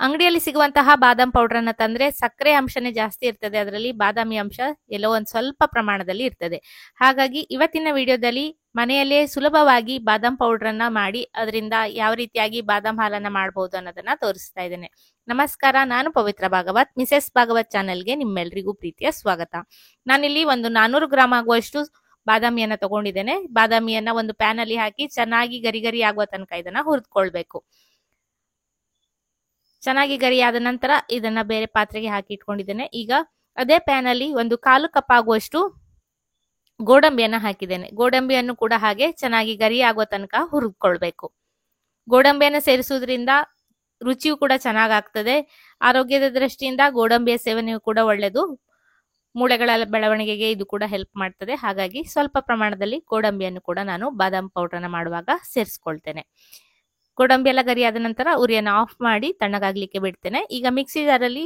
ಅಂಗಡಿಯಲ್ಲಿ ಸಿಗುವಂತಹ ಬಾದಾಮ್ ಪೌಡರ್ ಅನ್ನ ತಂದ್ರೆ ಸಕ್ಕರೆ ಅಂಶನೇ ಜಾಸ್ತಿ ಇರ್ತದೆ, ಅದರಲ್ಲಿ ಬಾದಾಮಿ ಅಂಶ ಎಲ್ಲೋ ಒಂದ್ ಸ್ವಲ್ಪ ಪ್ರಮಾಣದಲ್ಲಿ ಇರ್ತದೆ. ಹಾಗಾಗಿ ಇವತ್ತಿನ ವಿಡಿಯೋದಲ್ಲಿ ಮನೆಯಲ್ಲೇ ಸುಲಭವಾಗಿ ಬಾದಾಮ್ ಪೌಡರ್ ಅನ್ನ ಮಾಡಿ ಅದರಿಂದ ಯಾವ ರೀತಿಯಾಗಿ ಬಾದಾಮ್ ಹಾಲನ್ನ ಮಾಡಬಹುದು ಅನ್ನೋದನ್ನ ತೋರಿಸ್ತಾ ಇದ್ದೇನೆ. ನಮಸ್ಕಾರ, ನಾನು ಪವಿತ್ರ ಭಾಗವತ್, ಮಿಸೆಸ್ ಭಾಗವತ್ ಚಾನೆಲ್ಗೆ ನಿಮ್ಮೆಲ್ಲರಿಗೂ ಪ್ರೀತಿಯ ಸ್ವಾಗತ. ನಾನಿಲ್ಲಿ ಒಂದು 400 ಗ್ರಾಮ್ ಆಗುವಷ್ಟು ಬಾದಾಮಿಯನ್ನ ತಗೊಂಡಿದ್ದೇನೆ. ಬಾದಾಮಿಯನ್ನ ಒಂದು ಪ್ಯಾನ್ ಅಲ್ಲಿ ಹಾಕಿ ಚೆನ್ನಾಗಿ ಗರಿ ಗರಿ ಆಗುವ ತನಕ ಇದನ್ನ ಹುರಿದುಕೊಳ್ಬೇಕು. ಚೆನ್ನಾಗಿ ಗರಿ ಆದ ನಂತರ ಇದನ್ನ ಬೇರೆ ಪಾತ್ರೆಗೆ ಹಾಕಿ ಇಟ್ಕೊಂಡಿದ್ದೇನೆ. ಈಗ ಅದೇ ಪ್ಯಾನ್ ಅಲ್ಲಿ ಒಂದು 1/4 ಕಪ್ ಆಗುವಷ್ಟು ಗೋಡಂಬಿಯನ್ನ ಹಾಕಿದ್ದೇನೆ. ಗೋಡಂಬಿಯನ್ನು ಕೂಡ ಹಾಗೆ ಚೆನ್ನಾಗಿ ಗರಿ ಆಗುವ ತನಕ ಹುರಿದುಕೊಳ್ಬೇಕು. ಗೋಡಂಬಿಯನ್ನು ಸೇರಿಸುವುದರಿಂದ ರುಚಿಯೂ ಕೂಡ ಚೆನ್ನಾಗಾಗ್ತದೆ. ಆರೋಗ್ಯದ ದೃಷ್ಟಿಯಿಂದ ಗೋಡಂಬಿಯ ಸೇವನೆಯೂ ಕೂಡ ಒಳ್ಳೆಯದು. ಮೂಳೆಗಳ ಬೆಳವಣಿಗೆಗೆ ಇದು ಕೂಡ ಹೆಲ್ಪ್ ಮಾಡ್ತದೆ. ಹಾಗಾಗಿ ಸ್ವಲ್ಪ ಪ್ರಮಾಣದಲ್ಲಿ ಗೋಡಂಬಿಯನ್ನು ಕೂಡ ನಾನು ಬಾದಾಮ್ ಪೌಡರ್ನ ಮಾಡುವಾಗ ಸೇರಿಸ್ಕೊಳ್ತೇನೆ. ಗೋಡಂಬಿ ಎಲ್ಲ ಗರಿ ಆದ ನಂತರ ಉರಿಯನ್ನು ಆಫ್ ಮಾಡಿ ತಣ್ಣಗಾಗ್ಲಿಕ್ಕೆ ಬಿಡ್ತೇನೆ. ಈಗ ಮಿಕ್ಸಿ ಜಾರಲ್ಲಿ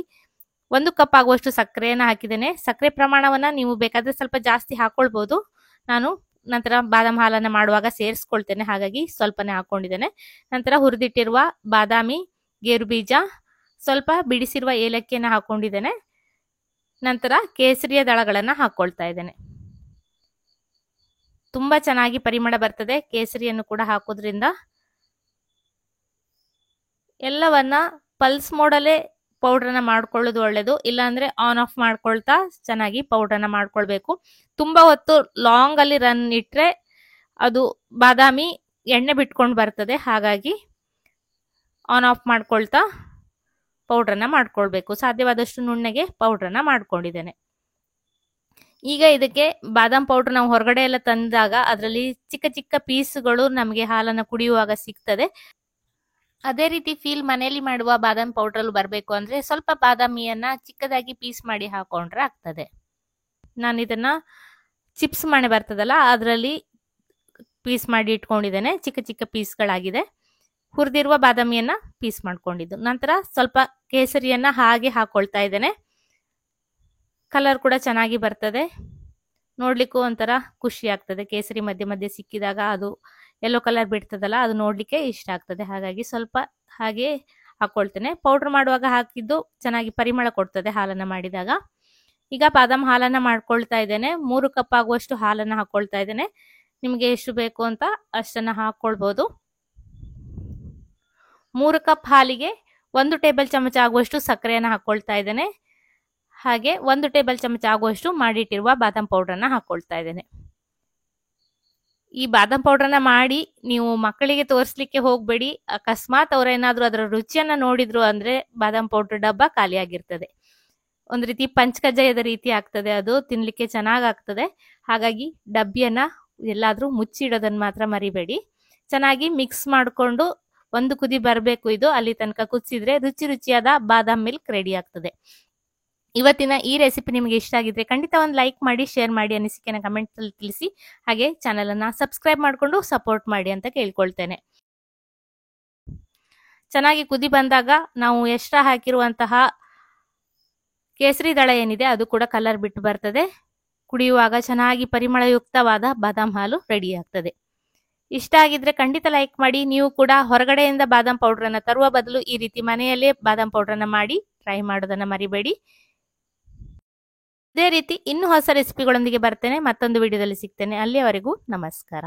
1 ಕಪ್ ಆಗುವಷ್ಟು ಸಕ್ಕರೆಯನ್ನು ಹಾಕಿದ್ದೇನೆ. ಸಕ್ಕರೆ ಪ್ರಮಾಣವನ್ನ ನೀವು ಬೇಕಾದ್ರೆ ಸ್ವಲ್ಪ ಜಾಸ್ತಿ ಹಾಕೊಳ್ಬಹುದು. ನಾನು ನಂತರ ಬಾದಾಮ್ ಹಾಲನ್ನ ಮಾಡುವಾಗ ಸೇರಿಸ್ಕೊಳ್ತೇನೆ, ಹಾಗಾಗಿ ಸ್ವಲ್ಪನೇ ಹಾಕೊಂಡಿದ್ದೇನೆ. ನಂತರ ಹುರಿದಿಟ್ಟಿರುವ ಬಾದಾಮಿ, ಗೇರು ಬೀಜ, ಸ್ವಲ್ಪ ಬಿಡಿಸಿರುವ ಏಲಕ್ಕಿಯನ್ನ ಹಾಕೊಂಡಿದ್ದೇನೆ. ನಂತರ ಕೇಸರಿಯ ದಳಗಳನ್ನ ಹಾಕೊಳ್ತಾ ಇದ್ದೇನೆ. ತುಂಬಾ ಚೆನ್ನಾಗಿ ಪರಿಮಳ ಬರ್ತದೆ ಕೇಸರಿಯನ್ನು ಕೂಡ ಹಾಕೋದ್ರಿಂದ. ಎಲ್ಲವನ್ನ ಪಲ್ಸ್ ಮೋಡಲ್ಲೇ ಪೌಡರ್ನ ಮಾಡ್ಕೊಳ್ಳೋದು ಒಳ್ಳೇದು. ಇಲ್ಲಾಂದ್ರೆ ಆನ್ ಆಫ್ ಮಾಡ್ಕೊಳ್ತಾ ಚೆನ್ನಾಗಿ ಪೌಡರ್ನ ಮಾಡ್ಕೊಳ್ಬೇಕು. ತುಂಬಾ ಹೊತ್ತು ಲಾಂಗ್ ಅಲ್ಲಿ ರನ್ ಇಟ್ರೆ ಅದು ಬಾದಾಮಿ ಎಣ್ಣೆ ಬಿಟ್ಕೊಂಡು ಬರ್ತದೆ. ಹಾಗಾಗಿ ಆನ್ ಆಫ್ ಮಾಡ್ಕೊಳ್ತಾ ಪೌಡರ್ನ ಮಾಡ್ಕೊಳ್ಬೇಕು. ಸಾಧ್ಯವಾದಷ್ಟು ನುಣ್ಣಗೆ ಪೌಡರ್ನ ಮಾಡ್ಕೊಂಡಿದ್ದೇನೆ. ಈಗ ಇದಕ್ಕೆ ಬಾದಾಮ್ ಪೌಡರ್ ನಾವು ಹೊರಗಡೆ ಎಲ್ಲ ತಂದಾಗ ಅದರಲ್ಲಿ ಚಿಕ್ಕ ಚಿಕ್ಕ ಪೀಸ್ಗಳು ನಮಗೆ ಹಾಲನ್ನು ಕುಡಿಯುವಾಗ ಸಿಗ್ತದೆ. ಅದೇ ರೀತಿ ಫೀಲ್ ಮನೆಯಲ್ಲಿ ಮಾಡುವ ಬಾದಾಮ್ ಪೌಡರ್ ಬರಬೇಕು ಅಂದ್ರೆ ಸ್ವಲ್ಪ ಬಾದಾಮಿಯನ್ನ ಚಿಕ್ಕದಾಗಿ ಪೀಸ್ ಮಾಡಿ ಹಾಕೊಂಡ್ರೆ ಆಗ್ತದೆ. ನಾನು ಇದನ್ನ ಚಿಪ್ಸ್ ಮಣೆ ಬರ್ತದಲ್ಲ ಅದರಲ್ಲಿ ಪೀಸ್ ಮಾಡಿ ಇಟ್ಕೊಂಡಿದ್ದೇನೆ. ಚಿಕ್ಕ ಚಿಕ್ಕ ಪೀಸ್ಗಳಾಗಿದೆ. ಹುರಿದಿರುವ ಬಾದಾಮಿಯನ್ನ ಪೀಸ್ ಮಾಡ್ಕೊಂಡಿದ್ದು. ನಂತರ ಸ್ವಲ್ಪ ಕೇಸರಿಯನ್ನ ಹಾಗೆ ಹಾಕೊಳ್ತಾ ಇದ್ದೇನೆ. ಕಲರ್ ಕೂಡ ಚೆನ್ನಾಗಿ ಬರ್ತದೆ. ನೋಡ್ಲಿಕ್ಕೂ ಒಂಥರ ಖುಷಿ ಆಗ್ತದೆ. ಕೇಸರಿ ಮಧ್ಯೆ ಮಧ್ಯೆ ಸಿಕ್ಕಿದಾಗ ಅದು ಯೆಲ್ಲೋ ಕಲರ್ ಬಿಡ್ತದಲ್ಲ, ಅದು ನೋಡ್ಲಿಕ್ಕೆ ಇಷ್ಟ ಆಗ್ತದೆ. ಹಾಗಾಗಿ ಸ್ವಲ್ಪ ಹಾಗೆ ಹಾಕೊಳ್ತೇನೆ. ಪೌಡರ್ ಮಾಡುವಾಗ ಹಾಕಿದ್ದು ಚೆನ್ನಾಗಿ ಪರಿಮಳ ಕೊಡ್ತದೆ ಹಾಲನ್ನ ಮಾಡಿದಾಗ. ಈಗ ಬಾದಾಮ್ ಹಾಲನ್ನ ಮಾಡ್ಕೊಳ್ತಾ ಇದ್ದೇನೆ. 3 ಕಪ್ ಆಗುವಷ್ಟು ಹಾಲನ್ನ ಹಾಕೊಳ್ತಾ ಇದ್ದೇನೆ. ನಿಮ್ಗೆ ಎಷ್ಟು ಬೇಕು ಅಂತ ಅಷ್ಟನ್ನ ಹಾಕೊಳ್ಬಹುದು. 3 ಕಪ್ ಹಾಲಿಗೆ 1 ಟೇಬಲ್ ಚಮಚ ಆಗುವಷ್ಟು ಸಕ್ಕರೆಯನ್ನ ಹಾಕೊಳ್ತಾ ಇದ್ದೇನೆ. ಹಾಗೆ 1 ಟೇಬಲ್ ಚಮಚ ಆಗುವಷ್ಟು ಮಾಡಿಟ್ಟಿರುವ ಬಾದಾಮ್ ಪೌಡರ್ನ ಹಾಕೊಳ್ತಾ ಇದ್ದೇನೆ. ಈ ಬಾದಾಮ್ ಪೌಡರ್ನ ಮಾಡಿ ನೀವು ಮಕ್ಕಳಿಗೆ ತೋರಿಸ್ಲಿಕ್ಕೆ ಹೋಗ್ಬೇಡಿ. ಅಕಸ್ಮಾತ್ ಅವರೇನಾದ್ರೂ ಅದರ ರುಚಿಯನ್ನ ನೋಡಿದ್ರು ಅಂದ್ರೆ ಬಾದಾಮ್ ಪೌಡರ್ ಡಬ್ಬ ಖಾಲಿಯಾಗಿರ್ತದೆ. ಒಂದ್ ರೀತಿ ಪಂಚಕಜ್ಜಾಯದ ರೀತಿ ಆಗ್ತದೆ. ಅದು ತಿನ್ಲಿಕ್ಕೆ ಚೆನ್ನಾಗಾಗ್ತದೆ. ಹಾಗಾಗಿ ಡಬ್ಬಿಯನ್ನ ಎಲ್ಲಾದ್ರೂ ಮುಚ್ಚಿಡೋದನ್ನ ಮಾತ್ರ ಮರಿಬೇಡಿ. ಚೆನ್ನಾಗಿ ಮಿಕ್ಸ್ ಮಾಡಿಕೊಂಡು 1 ಕುದಿ ಬರಬೇಕು. ಇದು ಅಲ್ಲಿ ತನಕ ಕುದಿಸಿದ್ರೆ ರುಚಿ ರುಚಿಯಾದ ಬಾದಾಮ್ ಮಿಲ್ಕ್ ರೆಡಿ ಆಗ್ತದೆ. ಇವತ್ತಿನ ಈ ರೆಸಿಪಿ ನಿಮಗೆ ಇಷ್ಟ ಆಗಿದ್ರೆ ಖಂಡಿತ ಒಂದು ಲೈಕ್ ಮಾಡಿ, ಶೇರ್ ಮಾಡಿ, ಅನಿಸಿಕೆನ ಕಮೆಂಟ್ ಅಲ್ಲಿ ತಿಳಿಸಿ. ಹಾಗೆ ಚಾನೆಲ್ ಅನ್ನ ಸಬ್ಸ್ಕ್ರೈಬ್ ಮಾಡಿಕೊಂಡು ಸಪೋರ್ಟ್ ಮಾಡಿ ಅಂತ ಕೇಳ್ಕೊಳ್ತೇನೆ. ಚೆನ್ನಾಗಿ ಕುದಿ ಬಂದಾಗ ನಾವು ಎಕ್ಸ್ಟ್ರಾ ಹಾಕಿರುವಂತಹ ಕೇಸರಿ ದಳ ಏನಿದೆ ಅದು ಕೂಡ ಕಲರ್ ಬಿಟ್ಟು ಬರ್ತದೆ. ಕುಡಿಯುವಾಗ ಚೆನ್ನಾಗಿ ಪರಿಮಳಯುಕ್ತವಾದ ಬಾದಾಮ್ ಹಾಲು ರೆಡಿ ಆಗ್ತದೆ. ಇಷ್ಟ ಆಗಿದ್ರೆ ಖಂಡಿತ ಲೈಕ್ ಮಾಡಿ. ನೀವು ಕೂಡ ಹೊರಗಡೆಯಿಂದ ಬಾದಾಮ್ ಪೌಡರ್ ಅನ್ನ ತರುವ ಬದಲು ಈ ರೀತಿ ಮನೆಯಲ್ಲೇ ಬಾದಾಮ್ ಪೌಡರ್ ಅನ್ನ ಮಾಡಿ ಟ್ರೈ ಮಾಡೋದನ್ನ ಮರಿಬೇಡಿ. ಇದೇ ರೀತಿ ಇನ್ನೂ ಹೊಸ ರೆಸಿಪಿಗಳೊಂದಿಗೆ ಬರ್ತೇನೆ. ಮತ್ತೊಂದು ವಿಡಿಯೋದಲ್ಲಿ ಸಿಗ್ತೇನೆ. ಅಲ್ಲಿಯವರೆಗೂ ನಮಸ್ಕಾರ.